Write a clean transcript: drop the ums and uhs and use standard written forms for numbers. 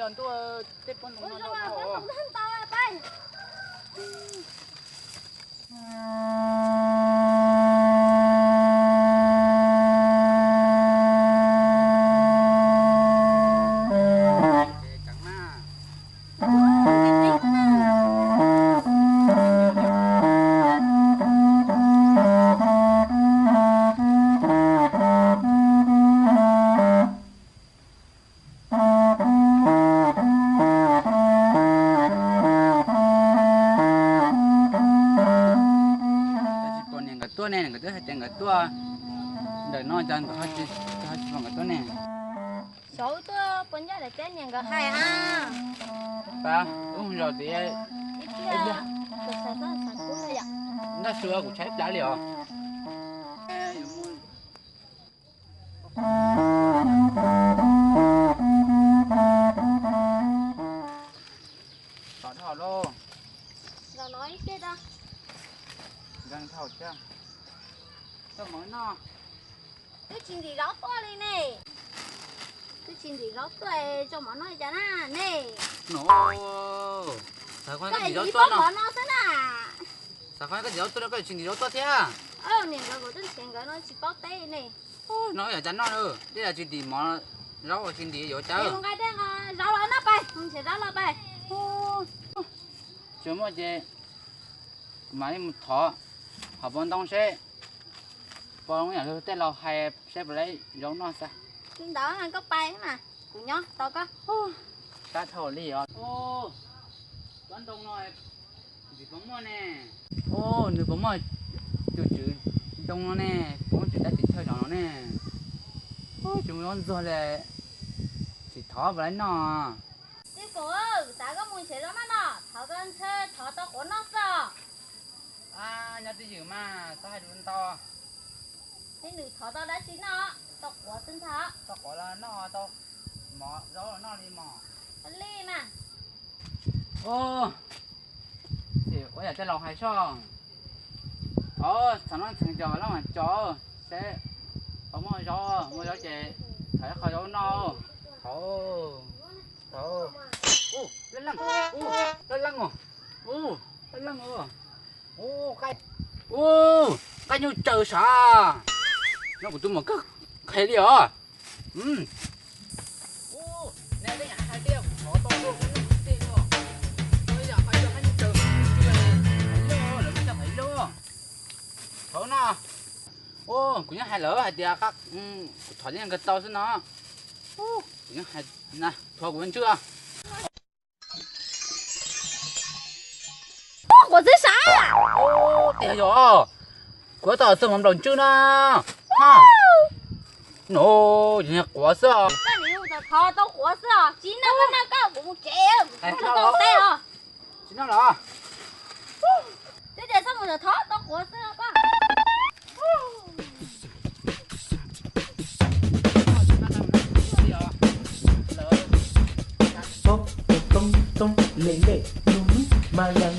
lần tôi tiếp con ôi nó sao mà đâu. con thân tao à bay. Chẳng na. Tua này cái tua hay chăng cái tua đời nó chân có hết bằng cái tua này Số tôi bốn giờ để chết nhận cái hai à. ba uống rồi thì Ít kia tôi sẽ có sạch cũng đây ạ. nó sữa của trái lá liều tỏ thỏ lô Rồi nói ít kia đó. răng thỏ chưa tôi mới no Cái chuyện gì đó to đi nè. Cái chuyện gì đó to cho món nói cho na nè. nổ sao con cái Cái gì đó gì tôi có nó món nó thế nào. sao con cái gì đó tôi nó cái chuyện gì đó tôi thế à Nè nó có tên tiền cái nó chỉ bóc tay nè. nói ở chắn nó nữa đây là chuyện gì mà rau ở chuyện gì vậy chứ Không cái đấy rau là nó bay, không sẽ rau là bay. chứ mà chị mà một thọ học bọn đông sẽ bọn nhà tôi tên là hay sẽ lấy giống nó sao Trên đó là có bay mà. Cùng nhá, tao có. ta thầu đi à ô con đông nói gì bóng mơ nè ô nữ bóng mơ chữ chữ đông nó nè bóng chữ đã chỉ theo nó nè ô chúng nó rồi là chỉ thọ vào lấy nó Cái cổ sao có muốn chơi đó mà nó, thọ con chơi thọ tao của nó sao? à nhà tôi giữ mà sao hai đứa to Thế nữ thọ tao đã chín nó, tao của xin thọ. tao có là nó tao mỏ rõ là nó đi mỏ Ly mà. ô thì có nhà chơi lòng hay sao thằng nó thằng trò lắm mà trò sẽ có mua gió chị thấy khỏi gió no thôi thôi lên lăng lên lăng rồi lên lăng rồi cái như trời xa nó của tôi mà cứ khai đi à nè cái nhà hai tiêu họ to luôn tiền luôn bây giờ phải cho cái như trời lơ là phải lơ thôi nó cũng như hai lỡ hai tia các thoải những cái tàu xin nó cũng như hai nè thôi của anh chưa Của dưới xã à? tiền rồi của tàu sớm làm đồng chưa nó ha nô gì quá sao Cái này tao thọ tao của sao? Chín nó vẫn đang có bụng trẻ, không có té à? chính nó là Thế giờ sao mà thọ tao của sao ba? Tung tung tung lệ lệ núi mà lần